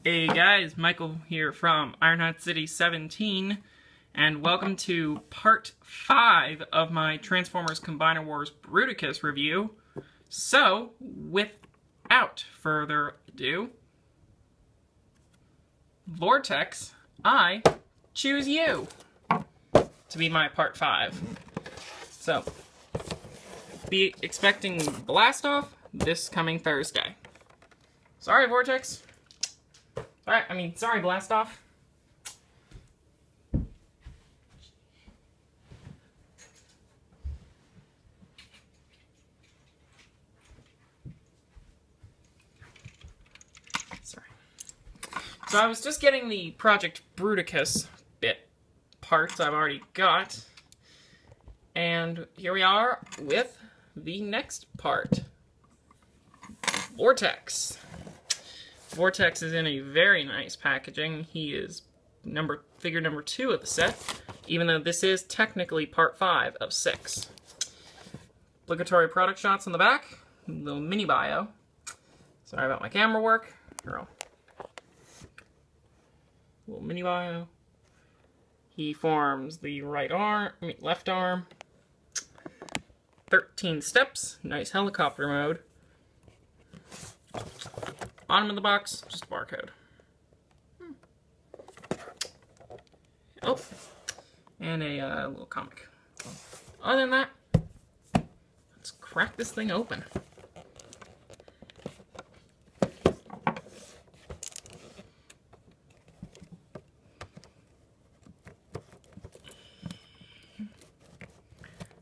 Hey guys, Michael here from Ironheart City 17, and welcome to part 5 of my Transformers Combiner Wars Bruticus review. So, without further ado, Vortex, I choose you to be my part 5. So, be expecting Blast Off this coming Thursday. Sorry, Vortex. Sorry, Blast Off. Sorry. So I was just getting the Project Bruticus bit parts I've already got. And here we are with the next part. Vortex. Vortex is in a very nice packaging. He is figure number 2 of the set, even though this is technically part 5 of 6. Obligatory product shots on the back, little mini bio. Sorry about my camera work. Little mini bio. He forms the left arm. 13 steps, nice helicopter mode. Bottom of the box, just a barcode. Oh, and a little comic. Other than that, let's crack this thing open.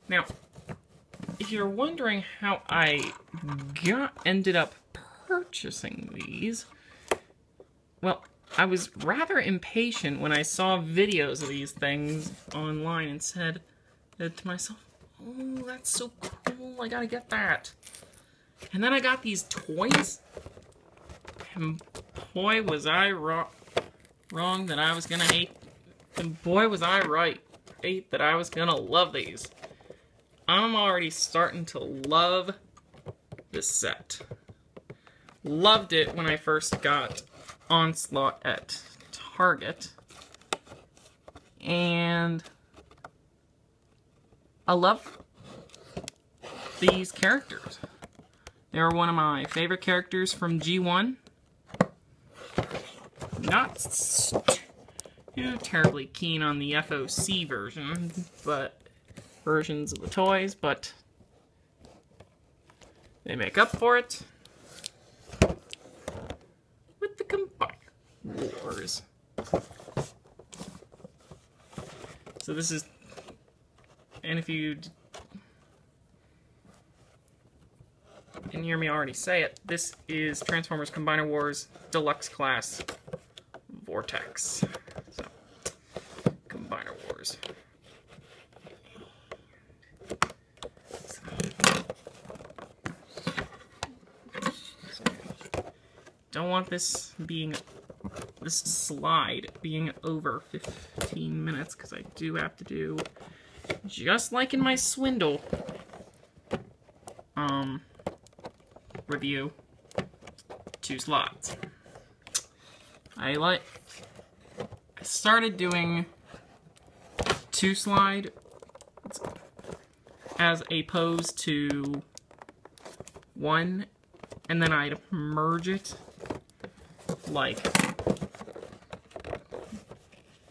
Now, if you're wondering how I ended up purchasing these, well, I was rather impatient when I saw videos of these things online and said to myself, oh, that's so cool, I gotta get that. And then I got these toys, and boy was I wrong that I was gonna hate, and boy was I right that I was gonna love these. I'm already starting to love this set. Loved it when I first got Onslaught at Target. And I love these characters. They're one of my favorite characters from G1. Not too terribly keen on the FOC versions of the toys, but they make up for it with the Combiner Wars. So this is, and if you didn't hear me already say it, this is Transformers Combiner Wars Deluxe Class Vortex. So, Combiner Wars. Don't want this slide being over 15 minutes, because I do have to do, just like in my Swindle review, 2 slots. I started doing 2 slide as opposed to 1, and then I'd merge it, like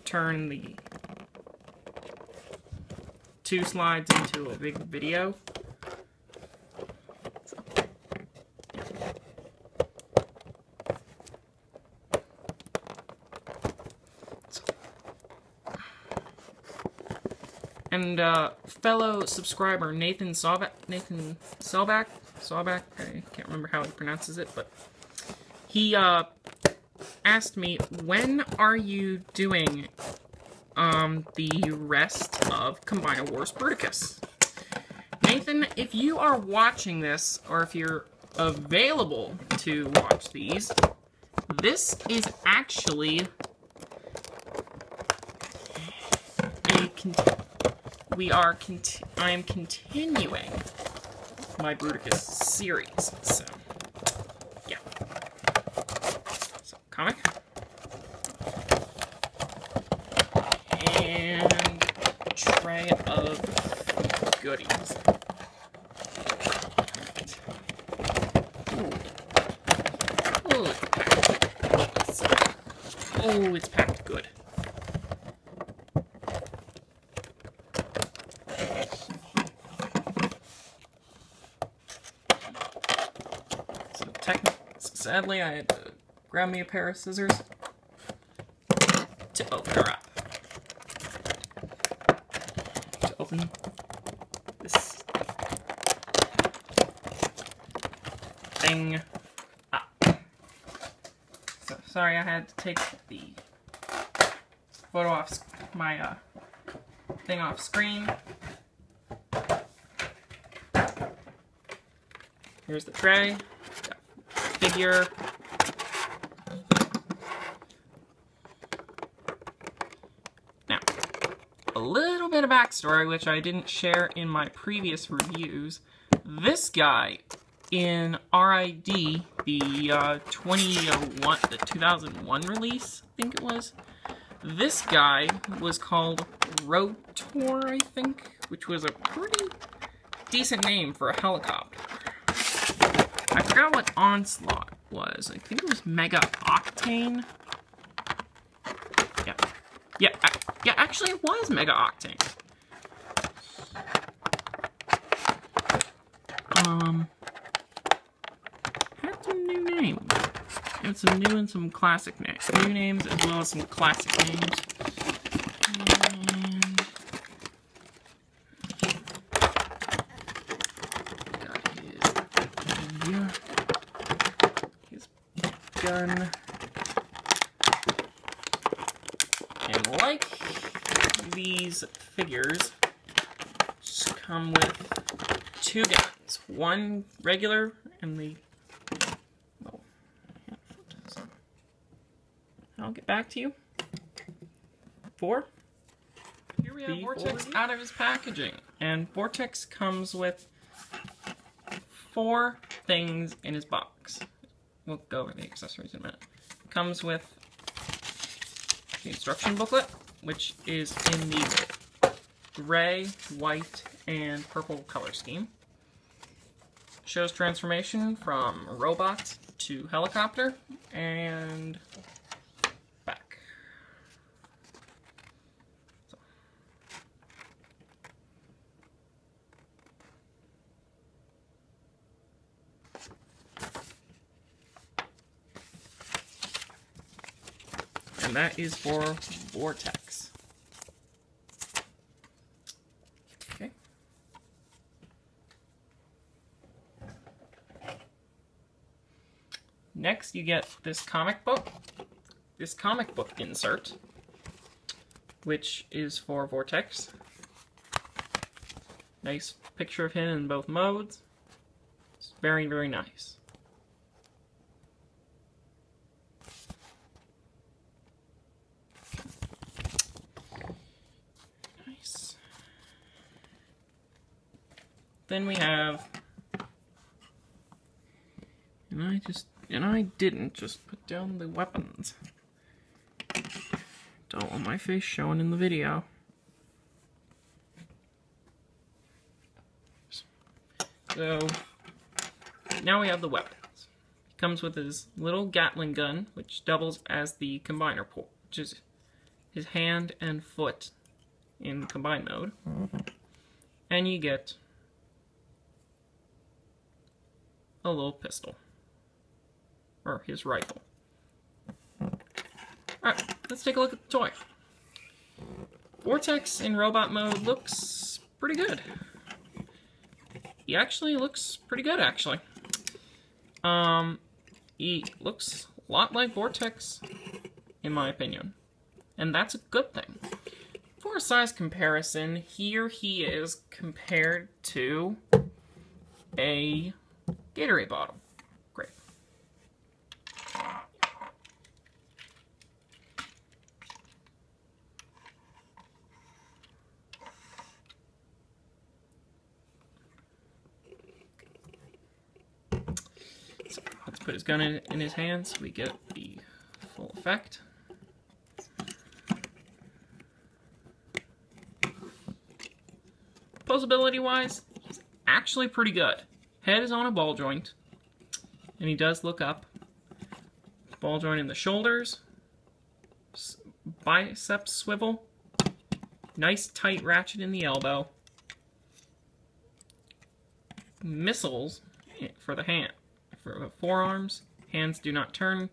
turn the 2 slides into a big video. And fellow subscriber Nathan Sawback, I can't remember how he pronounces it, but he asked me, when are you doing the rest of Combiner Wars Bruticus? Nathan, if you are watching this, or if you're available to watch these, this is actually I am continuing my Bruticus series, so yeah. So comic. And a tray of goodies. Oh, it's packed good. Sadly, I had to grab me a pair of scissors to open her up. To open this thing up. So, sorry I had to take the photo off my thing off screen. Here's the tray. Figure. Now, a little bit of backstory, which I didn't share in my previous reviews. This guy in RID, the 2001 release, I think it was. This guy was called Rotor, I think, which was a pretty decent name for a helicopter. I forgot what Onslaught was. I think it was Mega Octane. Yeah, actually it was Mega Octane. Had some new names. And some new and some classic names. New names as well as some classic names. Gun. And like these figures, just come with two guns. One regular and the... Oh, I'll get back to you. Here we have Vortex out of his packaging. And Vortex comes with 4 things in his box. We'll go over the accessories in a minute. Comes with the instruction booklet, which is in the gray, white, and purple color scheme. Shows transformation from robot to helicopter and back. So. And that is for Vortex. Okay. Next, you get this comic book insert, which is for Vortex. Nice picture of him in both modes. It's very, very nice. Nice. Then we have, and I didn't just put down the weapons. Don't want my face showing in the video. So, now we have the weapons. He comes with his little Gatling gun, which doubles as the combiner port, which is his hand and foot in combine mode. And you get a little pistol. Or his rifle. Alright, let's take a look at the toy. Vortex in robot mode looks pretty good. He actually looks pretty good, actually. He looks a lot like Vortex, in my opinion. And that's a good thing. For a size comparison, here he is compared to a Gatorade bottle. Great. So let's put his gun in his hands. We get the effect. Posability-wise, he's actually pretty good. Head is on a ball joint, and he does look up. Ball joint in the shoulders, bicep swivel, nice tight ratchet in the elbow, missiles for the hand, for the forearms, hands do not turn.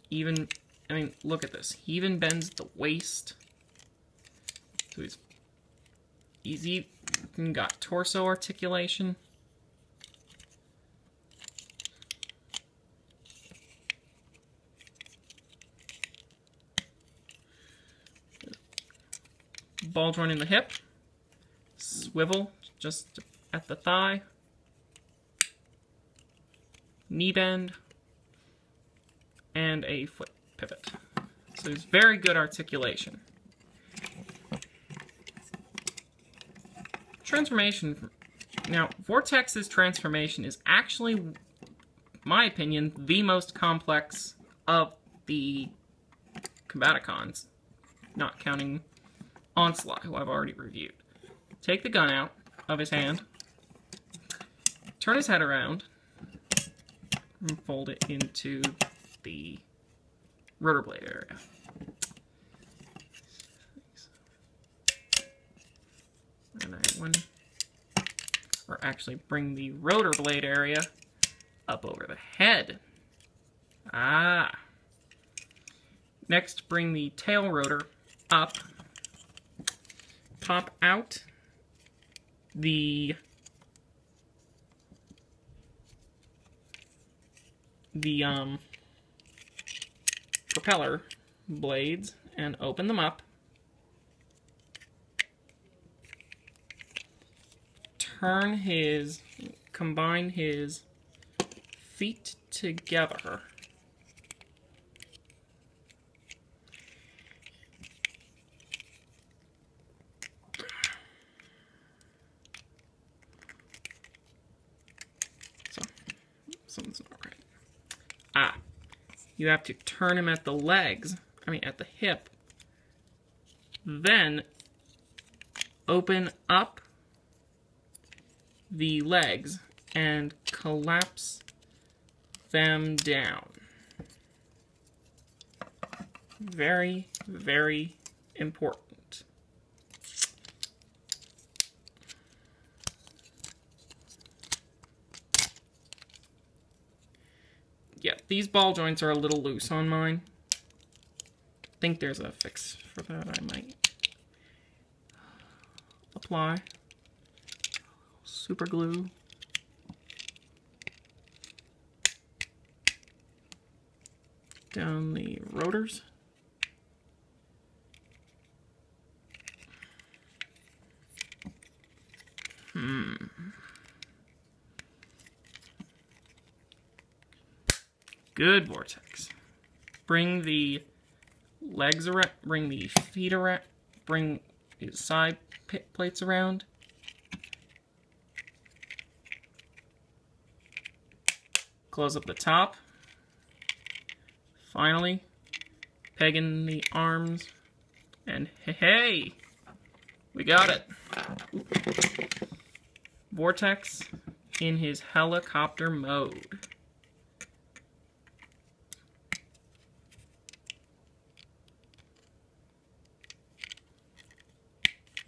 Even, I mean, look at this. He even bends the waist. So he's easy. Got torso articulation. Ball joint in the hip. Swivel just at the thigh. Knee bend. And a foot pivot. So there's very good articulation. Transformation. Now, Vortex's transformation is actually, in my opinion, the most complex of the Combaticons, not counting Onslaught, who I've already reviewed. Take the gun out of his hand, turn his head around, and fold it into the rotor blade area. And I want, or actually bring the rotor blade area up over the head. Ah. Next, bring the tail rotor up. Pop out the propeller blades and open them up. Combine his feet together. So, something's not right. Ah, you have to turn him at the legs, at the hip. Then, open up the legs and collapse them down. Very, very important. Yeah, these ball joints are a little loose on mine. I think there's a fix for that. I might apply super glue. Down the rotors. Good vortex. Bring the legs around, bring the feet around, bring the side plates around. Close up the top. Finally, peg in the arms, and hey, we got it. Vortex in his helicopter mode.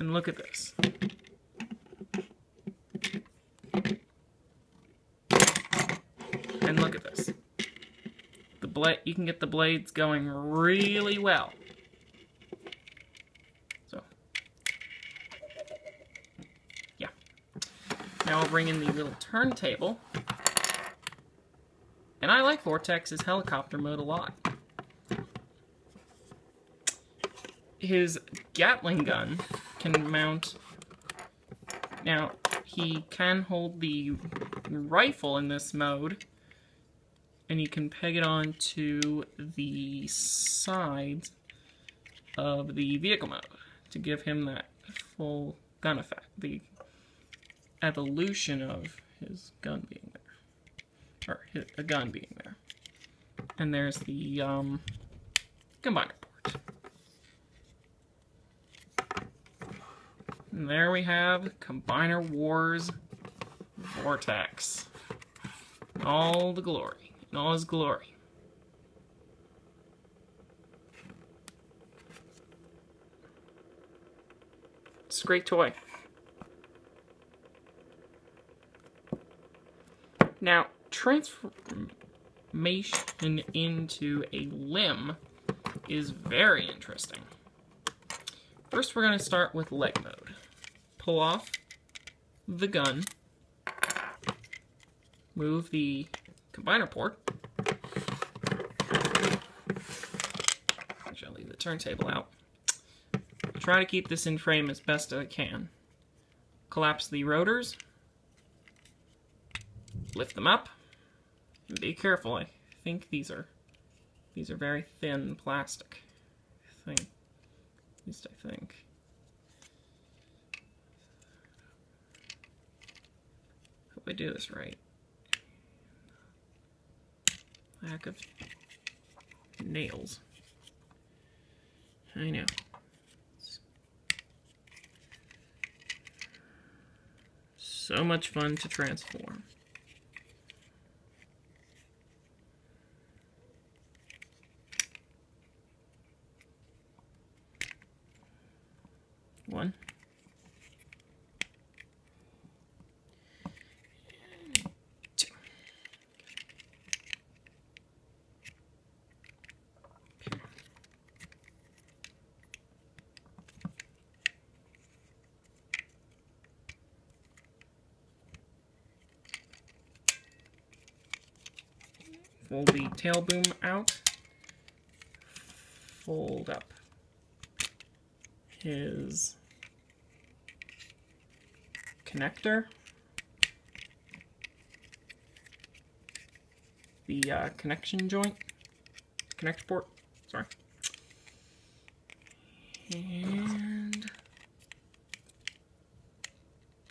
And look at this. And look at this. You can get the blades going really well. So, yeah. Now I'll bring in the little turntable. And I like Vortex's helicopter mode a lot. His Gatling gun can mount. Now, he can hold the rifle in this mode, and you can peg it on to the sides of the vehicle mode to give him that full gun effect, the evolution of his gun being there, or a gun being there. And there's the combiner port. And there we have Combiner Wars Vortex. All the glory. In all his glory. It's a great toy. Now, transformation into a limb is very interesting. First, we're going to start with leg mode. Pull off the gun. Move the combiner port. Actually, I'll leave the turntable out. Try to keep this in frame as best I can. Collapse the rotors. Lift them up. And be careful. I think these are very thin plastic. At least I think. Hope I do this right. Lack of nails. I know. So much fun to transform. One. Two. Fold the tail boom out. Fold up his connector. The connection joint. Connect port. Sorry. And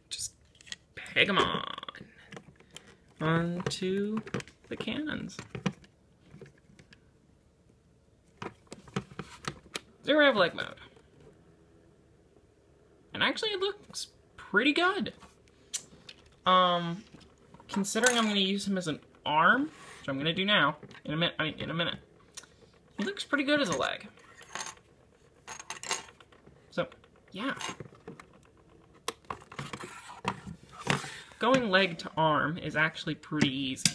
just peg them on onto the cannons. There we have leg mode. And actually it looks pretty good. Considering I'm going to use him as an arm, which I'm going to do now, in a minute. He looks pretty good as a leg. So, yeah. Going leg to arm is actually pretty easy.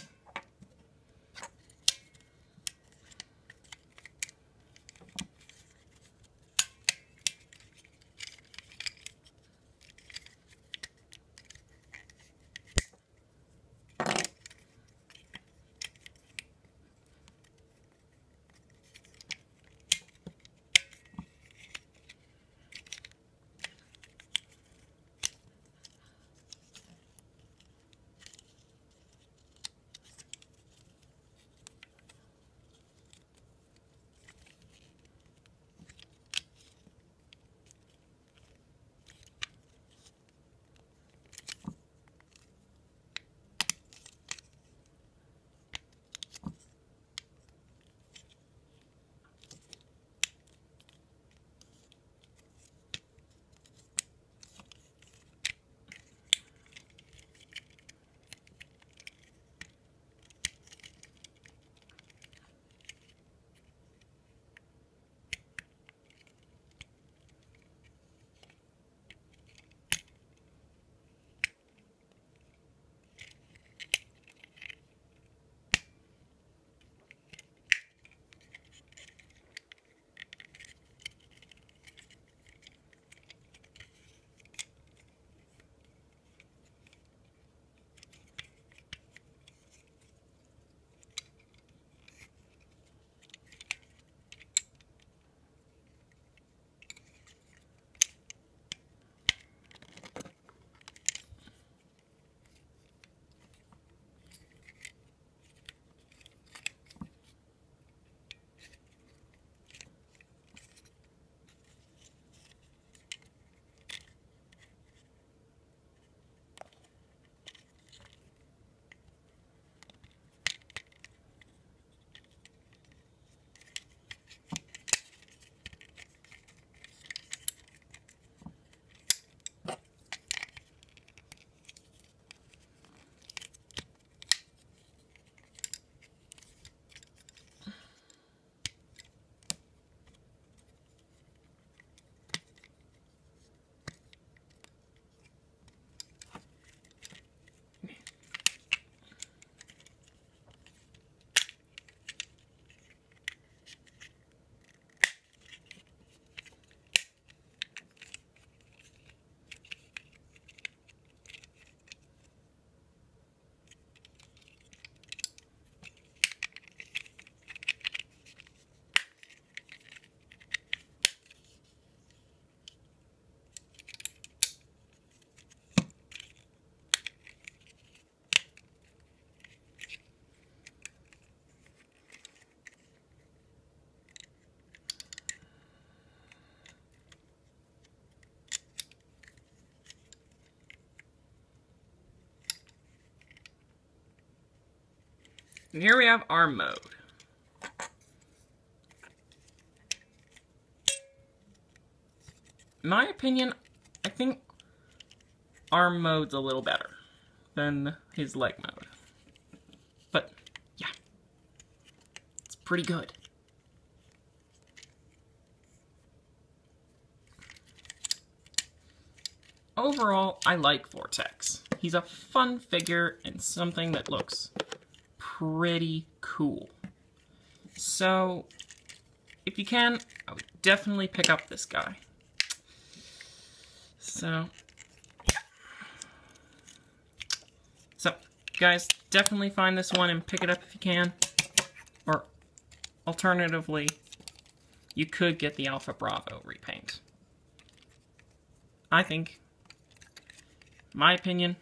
here we have our mode. In my opinion, I think our mode's a little better than his leg mode. But, yeah. It's pretty good. Overall, I like Vortex. He's a fun figure and something that looks pretty cool. So, if you can, I would definitely pick up this guy. So, yeah. So, guys, definitely find this one and pick it up if you can. Or, alternatively, you could get the Alpha Bravo repaint. I think, my opinion,